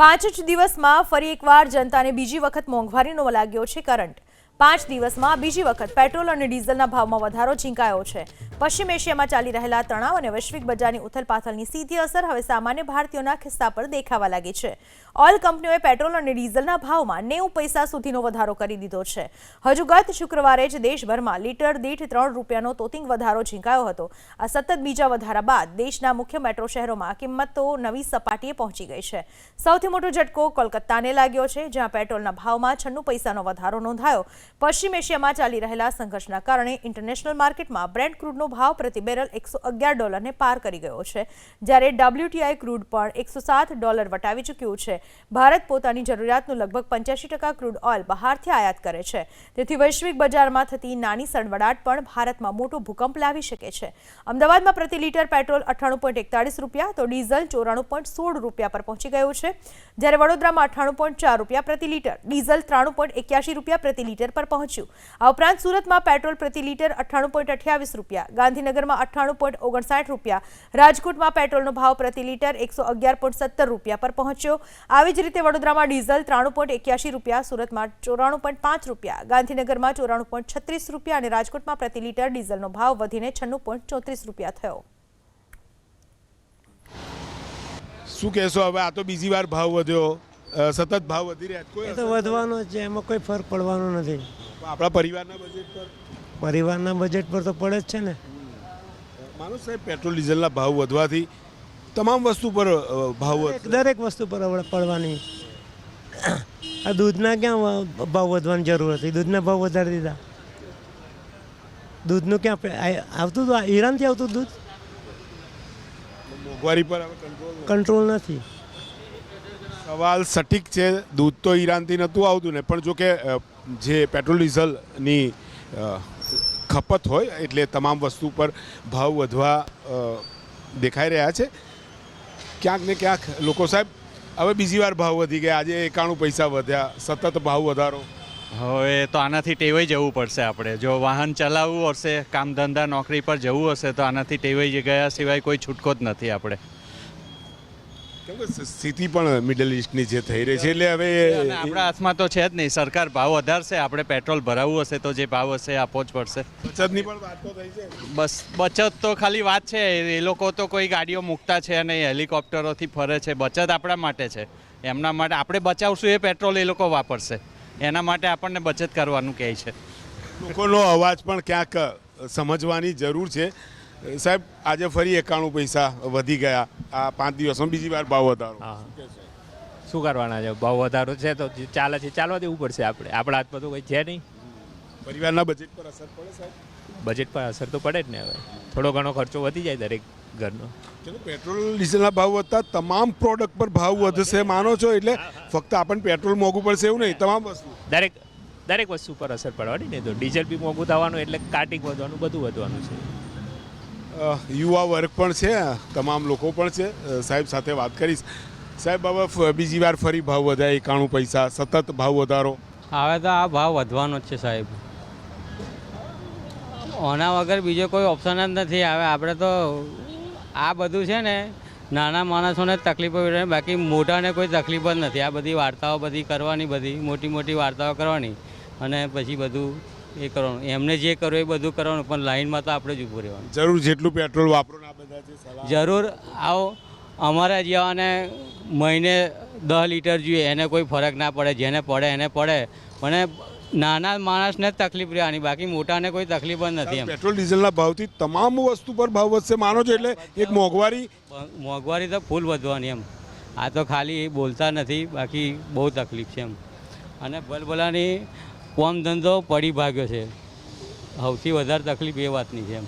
પાંચ જ દિવસમાં ફરી એકવાર જનતાને બીજી વખત મોંઘવારીનો લાગ્યો છે કરંટ। 5 દિવસમાં બીજી વખત પેટ્રોલ અને ડીઝલના ભાવમાં વધારો ઝીંકાયો છે। પશ્ચિમ એશિયામાં ચાલી રહેલા તણાવ અને વૈશ્વિક બજારની ઉથલપાથલની સીધી અસર હવે સામાન્ય ભારતીયોના ખિસ્સા પર દેખાવા લાગી છે। ઓઇલ કંપનીઓએ પેટ્રોલ અને ડીઝલના ભાવમાં 90 પૈસા સુધીનો વધારો કરી દીધો છે। હજુ ગત શુક્રવારે જ દેશભરમાં લીટર દીઠ 3 રૂપિયાનો તોતિંગ વધારો ઝીંકાયો હતો। આ સતત બીજા વધારા બાદ દેશના મુખ્ય મેટ્રો શહેરોમાં કિંમતો નવી સપાટીએ પહોંચી ગઈ છે। સૌથી મોટો ઝટકો કોલકાતાને લાગ્યો છે, જ્યાં પેટ્રોલના ભાવમાં 96 પૈસાનો વધારો નોંધાયો। પશ્ચિમ એશિયામાં ચાલી રહેલા સંઘર્ષના કારણે ઇન્ટરનેશનલ માર્કેટમાં બ્રેન્ટ ક્રૂડનો ભાવ પ્રતિ બેરલ $111 પાર કરી ગયો છે, જ્યારે WTI ક્રૂડ પણ $107 વટાવી ચૂક્યું છે। ભારત પોતાની જરૂરિયાતનું લગભગ 85% ક્રૂડ ઓઇલ બહારથી આયાત કરે છે, તેથી વૈશ્વિક બજારમાં થતી નાની સળવળાટ પણ ભારતમાં મોટો ભૂકંપ લાવી શકે છે। અમદાવાદમાં પ્રતિ લીટર પેટ્રોલ 98.41 રૂપિયા તો ડીઝલ 94.16 રૂપિયા પર પહોંચી ગયું છે, જ્યારે વડોદરામાં 98.4 રૂપિયા પ્રતિ લીટર, ડીઝલ 93.81 રૂપિયા પ્રતિ લીટર પર પહોંચ્યું। આ ઉપરાંત સુરતમાં પેટ્રોલ પ્રતિ લીટર 98.28 રૂપિયા, ગાંધીનગરમાં 98.59 રૂપિયા, રાજકોટમાં પેટ્રોલનો ભાવ પ્રતિ લીટર 111.17 રૂપિયા પર પહોંચ્યો। આવી જ રીતે વડોદરામાં ડીઝલ 93.81 રૂપિયા, સુરતમાં 94.5 રૂપિયા, ગાંધીનગરમાં 94.36 રૂપિયા અને રાજકોટમાં પ્રતિ લીટર ડીઝલનો ભાવ વધીને 96.34 રૂપિયા થયો। શું કહેશો હવે? આ તો બીજી વાર ભાવ વધ્યો, સતત ભાવ વધી રહ્યા છે, કોઈ તો વધવાનો જ છે, એમાં કોઈ ફરક પડવાનો નથી। આપણા પરિવારના બજેટ પર? પરિવારના બજેટ પર તો પડે જ છે ને। માનો સાહેબ, પેટ્રોલ ડીઝલના ભાવ વધવાથી તમામ વસ્તુ પર ભાવ દરેક વસ્તુ પર હવે પડવાની। આ દૂધના ક્યાં ભાવ વધવાની જરૂર હતી? દૂધના ભાવ વધારી દીધા। દૂધનું ક્યાં આવતું હતું? ઈરાનથી આવતું દૂધ। મોંઘવારી પર કંટ્રોલ નથી। સવાલ સટીક છે, દૂધ તો ઈરાનથી નહોતું આવતું ને, પણ જો કે જે પેટ્રોલ ડીઝલની ખપત હોય એટલે તમામ વસ્તુ પર ભાવ વધવા દેખાઈ રહ્યા છે। ક્યાંક ને ક્યાંક લોકો સાહેબ હવે બીજી વાર ભાવ વધી ગયા, આજે 91 પૈસા વધ્યા, સતત ભાવ વધારો। હવે તો આનાથી ટેવાઈ જવું પડશે આપણે। જો વાહન ચલાવવું હશે, કામ ધંધા નોકરી પર જવું હશે તો આનાથી ટેવાઈ ગયા સિવાય કોઈ છૂટકો જ નથી આપણે। કેમ કે સ્થિતિ પણ મિડલ ઇસ્ટની જે થઈ રહી છે એટલે હવે આપણા હાથમાં તો છે જ નહીં। સરકાર ભાવ વધારશે, આપણે પેટ્રોલ ભરાવવું હશે તો જે ભાવ હશે આપવો જ પડશે। બચતની પણ વાત તો થઈ છે। બસ બચત તો ખાલી વાત છે, એ લોકો તો કોઈ ગાડીઓ મૂકતા છે નહીં, હેલિકોપ્ટરોથી ફરે છે। બચત આપણા માટે છે, એમના માટે આપણે બચાવશું એ પેટ્રોલ એ લોકો વાપરશે, એના માટે આપણને બચત કરવાનું કહે છે। લોકોનો અવાજ પણ ક્યાંક સમજવાની જરૂર છે। સાહેબ, આજે ફરી 91 પૈસા વધી ગયા, આ 5 દિવસમાં બીજી વાર ભાવ વધારો। શું કરવાના છે? ભાવ વધારો છે તો ચાલે છે, ચાલવા દેવું પડશે આપણે। આપણા હાથમાં તો કંઈ છે નહીં। પરિવારના બજેટ પર અસર પડે સાહેબ? બજેટ પર અસર તો પડે જ ને। હવે થોડો ઘણો ખર્ચો વધી જાય દરેક ઘરનો। પેટ્રોલ ડીઝલના ભાવ વધતા તમામ પ્રોડક્ટ પર ભાવ વધશે માનો છો? એટલે ફક્ત આપણને પેટ્રોલ મોંઘું પડશે એવું નહીં, તમામ વસ્તુ દરેક વસ્તુ પર અસર પડવાની ને। તો ડીઝલ બી મોંઘું થવાનું એટલે કાર્ટિંગ વધવાનું, બધું વધવાનું છે। યુવા વર્ગ પણ છે, તમામ લોકો પણ છે, સાહેબ સાથે વાત કરીશ। સાહેબ, હવે બીજી વાર ફરી ભાવ વધ્યા, 91 પૈસા, સતત ભાવ વધારો। હવે તો આ ભાવ વધવાનો જ છે સાહેબ, આના વગર બીજો કોઈ ઓપ્શન જ નથી। હવે આપણે તો આ બધું છે ને નાના માણસોને તકલીફો પડે, બાકી મોટાને કોઈ તકલીફ જ નથી। આ બધી વાર્તાઓ બધી કરવાની, બધી મોટી મોટી વાર્તાઓ કરવાની અને પછી બધું એ કરવાનું, એમને જે કરવું એ બધું કરવાનું, પણ લાઈનમાં તો આપણે જ ઊભું રહેવાનું। જરૂર જેટલું પેટ્રોલ વાપરો ને આ બધા જે સલાહ જરૂર આવો અમારા જેવાને મહિને 10 લીટર જોઈએ, એને કોઈ ફરક ના પડે, જેને પડે એને પડે, પણ નાના માણસને જ તકલીફ રહેવાની, બાકી મોટાને કોઈ તકલીફ જ નથી એમ। પેટ્રોલ ડીઝલના ભાવથી તમામ વસ્તુ પર ભાવ વધશે માનો છો? એટલે એક મોંઘવારી તો ફૂલ વધવાની એમ। આ તો ખાલી બોલતા નથી, બાકી બહુ તકલીફ છે એમ। અને ભલભલાની કોમ ધંધો પડી ભાગ્યો છે, સૌથી વધારે તકલીફ એ વાતની છે એમ।